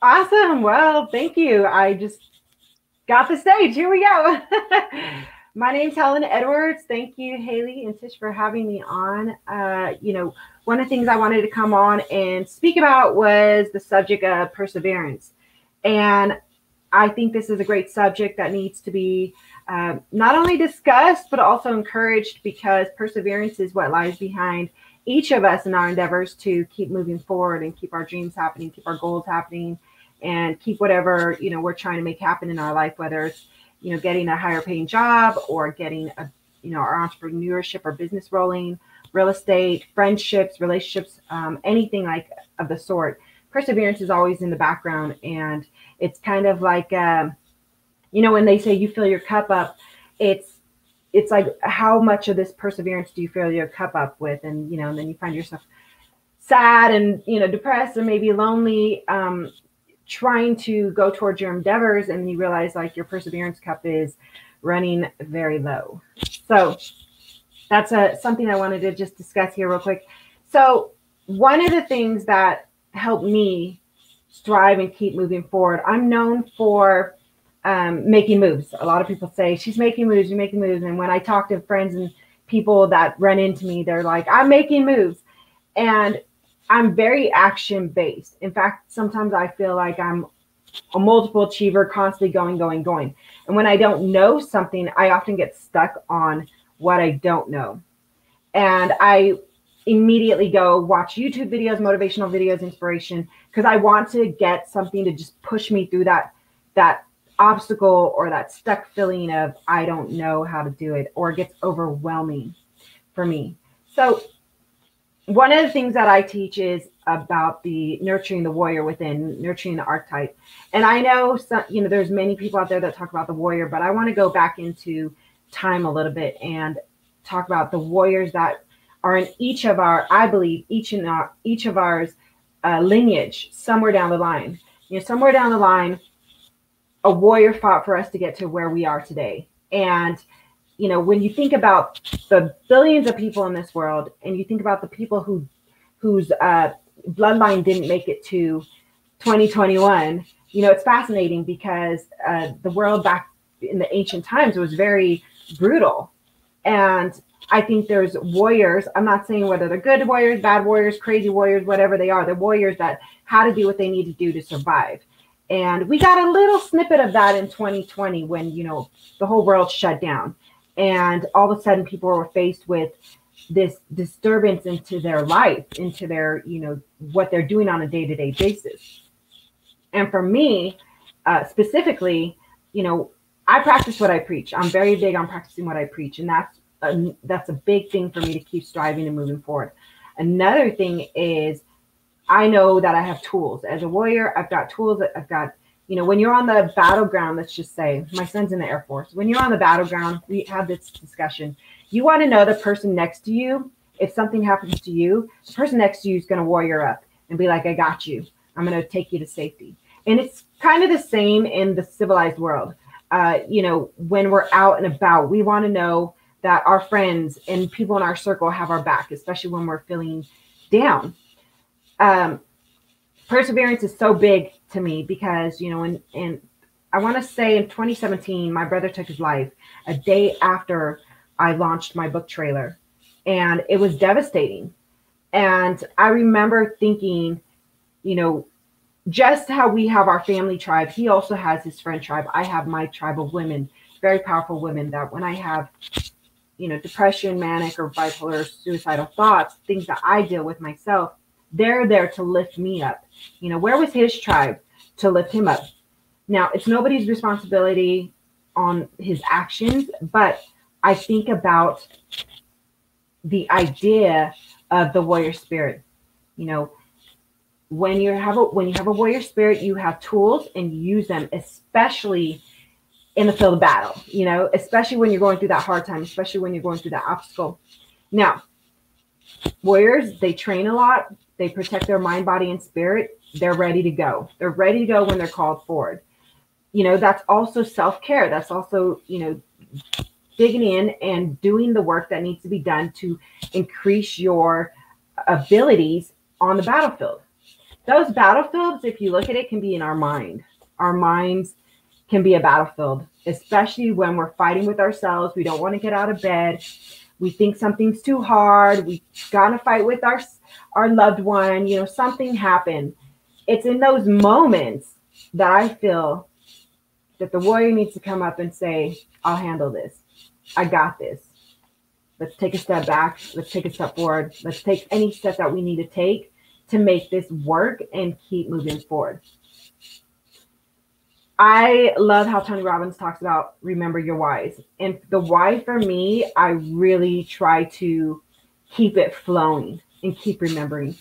Awesome. Well, thank you. I just got the stage. Here we go. My name's Helen Edwards. Thank you, Haley and Tish, for having me on. One of the things I wanted to come on and speak about was the subject of perseverance. And I think this is a great subject that needs to be not only discussed, but also encouraged because perseverance is what lies behind each of us in our endeavors to keep moving forward and keep our dreams happening, keep our goals happening, and keep whatever we're trying to make happen in our life, whether it's getting a higher paying job or getting our entrepreneurship or business rolling, real estate, friendships, relationships, anything like of the sort. Perseverance is always in the background, and it's kind of like when they say you fill your cup up, it's like how much of this perseverance do you fill your cup up with, and then you find yourself sad and depressed and maybe lonely, trying to go towards your endeavors, and you realize like your perseverance cup is running very low. So that's something I wanted to just discuss here real quick. So one of the things that helped me strive and keep moving forward, I'm known for making moves. A lot of people say she's making moves, you're making moves. And when I talk to friends and people that run into me, they're like, I'm making moves. And I'm very action based. In fact, sometimes I feel like I'm a multiple achiever, constantly going, going, going. And when I don't know something, I often get stuck on what I don't know. And I immediately go watch YouTube videos, motivational videos, inspiration, because I want to get something to just push me through that obstacle or that stuck feeling of I don't know how to do it, or it gets overwhelming for me. So one of the things that I teach is about the nurturing the warrior within, nurturing the archetype. And I know there's many people out there that talk about the warrior, but I want to go back into time a little bit and talk about the warriors that are in each of our, I believe, each of ours lineage somewhere down the line. Somewhere down the line, a warrior fought for us to get to where we are today. And when you think about the billions of people in this world, and you think about the people whose bloodline didn't make it to 2021, it's fascinating because the world back in the ancient times was very brutal. And I think there's warriors. I'm not saying whether they're good warriors, bad warriors, crazy warriors, whatever they are. They're warriors that had to do what they need to do to survive. And we got a little snippet of that in 2020 when, the whole world shut down. And all of a sudden people were faced with this disturbance into their life, into their, what they're doing on a day-to-day basis. And for me, specifically, I practice what I preach. I'm very big on practicing what I preach. And that's a big thing for me to keep striving and moving forward. Another thing is I know that I have tools. As a warrior, I've got tools. I've got, when you're on the battleground, let's just say, my son's in the Air Force. When you're on the battleground, we have this discussion. You want to know the person next to you. If something happens to you, the person next to you is going to warrior up and be like, I got you. I'm going to take you to safety. And it's kind of the same in the civilized world. When we're out and about, we want to know that our friends and people in our circle have our back, especially when we're feeling down. Perseverance is so big to me because, and I want to say in 2017, my brother took his life a day after I launched my book trailer, and it was devastating. And I remember thinking, just how we have our family tribe, he also has his friend tribe. I have my tribe of women, very powerful women that when I have, depression, manic or bipolar, suicidal thoughts, things that I deal with myself, they're there to lift me up. Where was his tribe to lift him up? Now, it's nobody's responsibility on his actions, but I think about the idea of the warrior spirit. When you have a warrior spirit, you have tools and you use them, especially in the field of battle, especially when you're going through that hard time, especially when you're going through that obstacle. Now, warriors, they train a lot. They protect their mind, body, and spirit. They're ready to go. They're ready to go when they're called forward. That's also self-care. That's also, digging in and doing the work that needs to be done to increase your abilities on the battlefield. those battlefields, if you look at it, can be in our mind. Our minds can be a battlefield, especially when we're fighting with ourselves. We don't want to get out of bed. We think something's too hard. We got to fight with our loved one. You know, something happened. It's in those moments that I feel that the warrior needs to come up and say, I'll handle this. I got this. Let's take a step back. Let's take a step forward. Let's take any step that we need to take to make this work and keep moving forward. I love how Tony Robbins talks about remember your whys. And the why for me, I really try to keep it flowing and keep remembering.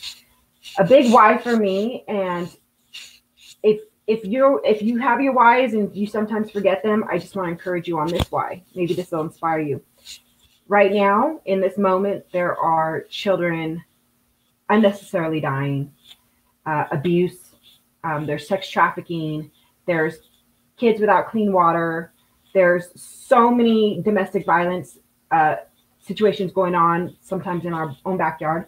A big why for me, and if you have your whys and you sometimes forget them, I just want to encourage you on this why. Maybe this will inspire you. Right now, in this moment, there are children unnecessarily dying, abuse, there's sex trafficking, there's kids without clean water, there's so many domestic violence situations going on, sometimes in our own backyard.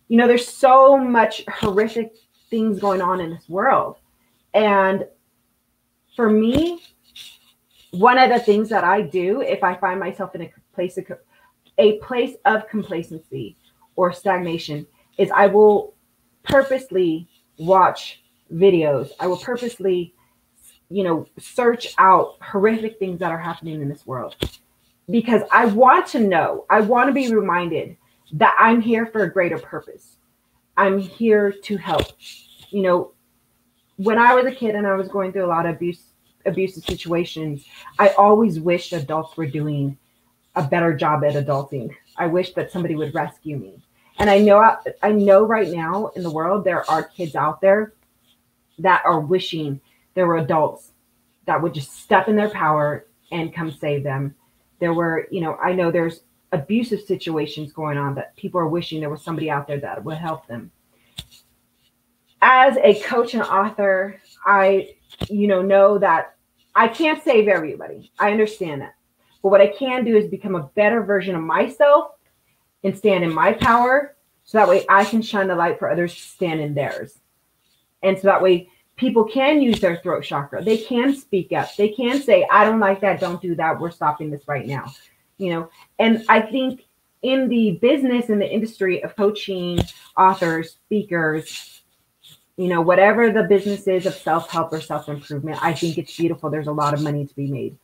You know, there's so much horrific things going on in this world. And for me, one of the things that I do if I find myself in a place of complacency or stagnation is I will purposely watch videos. I will purposely, search out horrific things that are happening in this world, because I want to know, I want to be reminded that I'm here for a greater purpose. I'm here to help. You know, when I was a kid and I was going through a lot of abusive situations, I always wished adults were doing a better job at adulting. I wish that somebody would rescue me. And I know right now in the world, there are kids out there that are wishing there were adults that would just step in their power and come save them. There were, I know there's abusive situations going on that people are wishing there was somebody out there that would help them. As a coach and author, I, know that I can't save everybody. I understand that. But what I can do is become a better version of myself and stand in my power, so that way I can shine the light for others to stand in theirs. And so that way people can use their throat chakra. They can speak up. They can say, I don't like that. Don't do that. We're stopping this right now. And I think in the business, in the industry of coaching, authors, speakers, whatever the business is of self-help or self-improvement, I think it's beautiful. There's a lot of money to be made.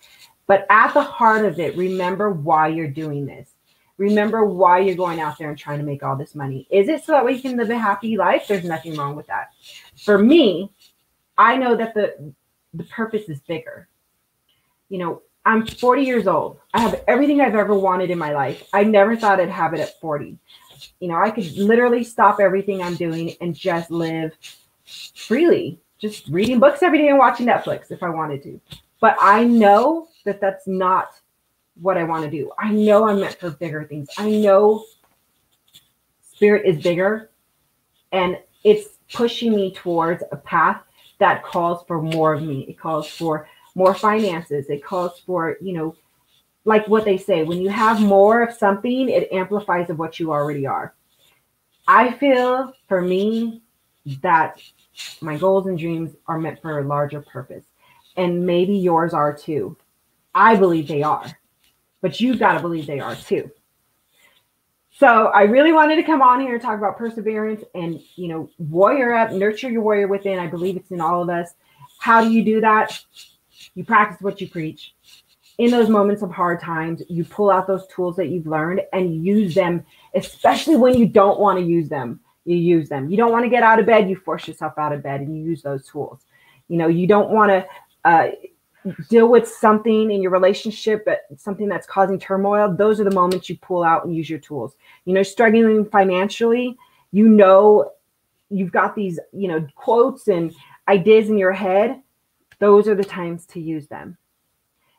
But at the heart of it, remember why you're doing this. Remember why you're going out there and trying to make all this money. Is it so that way you can live a happy life? There's nothing wrong with that. For me, I know that the purpose is bigger. I'm 40 years old. I have everything I've ever wanted in my life. I never thought I'd have it at 40. I could literally stop everything I'm doing and just live freely, just reading books every day and watching Netflix if I wanted to. But I know that that's not what I want to do. I know I'm meant for bigger things. I know spirit is bigger, and it's pushing me towards a path that calls for more of me. It calls for more finances. It calls for, like what they say, when you have more of something, it amplifies of what you already are. I feel for me that my goals and dreams are meant for a larger purpose, and maybe yours are too. I believe they are, but you've got to believe they are too. So I really wanted to come on here and talk about perseverance and, warrior up, nurture your warrior within. I believe it's in all of us. How do you do that? You practice what you preach. In those moments of hard times, you pull out those tools that you've learned and use them, especially when you don't want to use them. You use them. You don't want to get out of bed. You force yourself out of bed and you use those tools. You don't want to deal with something in your relationship, but something that's causing turmoil. Those are the moments you pull out and use your tools. Struggling financially, you've got these, quotes and ideas in your head. Those are the times to use them.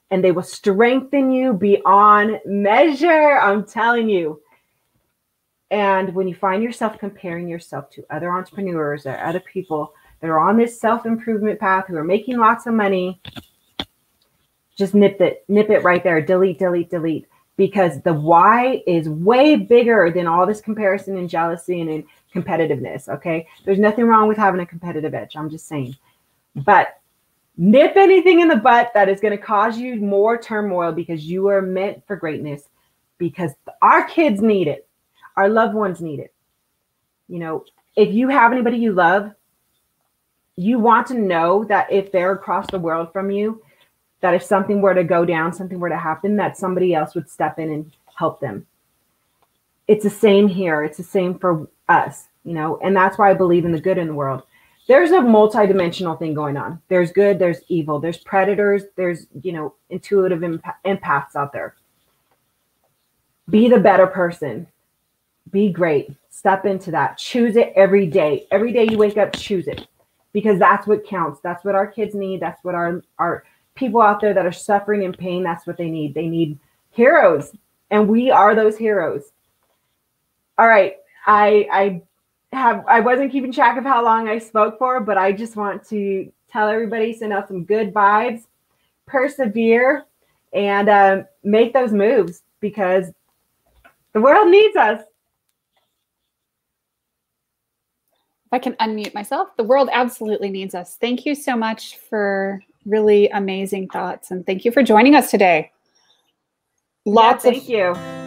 And they will strengthen you beyond measure. I'm telling you. And when you find yourself comparing yourself to other entrepreneurs or other people that are on this self-improvement path who are making lots of money, just nip it right there. Delete. because the why is way bigger than all this comparison and jealousy and competitiveness. Okay. There's nothing wrong with having a competitive edge. I'm just saying, but nip anything in the butt that is going to cause you more turmoil, because you are meant for greatness, because our kids need it. Our loved ones need it. You know, if you have anybody you love, you want to know that if they're across the world from you, that if something were to go down, something were to happen, that somebody else would step in and help them. It's the same here. It's the same for us, you know, and that's why I believe in the good in the world. There's a multidimensional thing going on. There's good, there's evil, there's predators, there's, you know, intuitive empaths out there. Be the better person. Be great. Step into that. Choose it every day. Every day you wake up, choose it, because that's what counts. That's what our kids need. That's what our people out there that are suffering in pain, that's what they need. They need heroes, and we are those heroes. All right. I wasn't keeping track of how long I spoke for, but I just want to tell everybody, send out some good vibes, persevere, and make those moves, because the world needs us. If I can unmute myself, the world absolutely needs us. Thank you so much for really amazing thoughts, and thank you for joining us today. Thank you.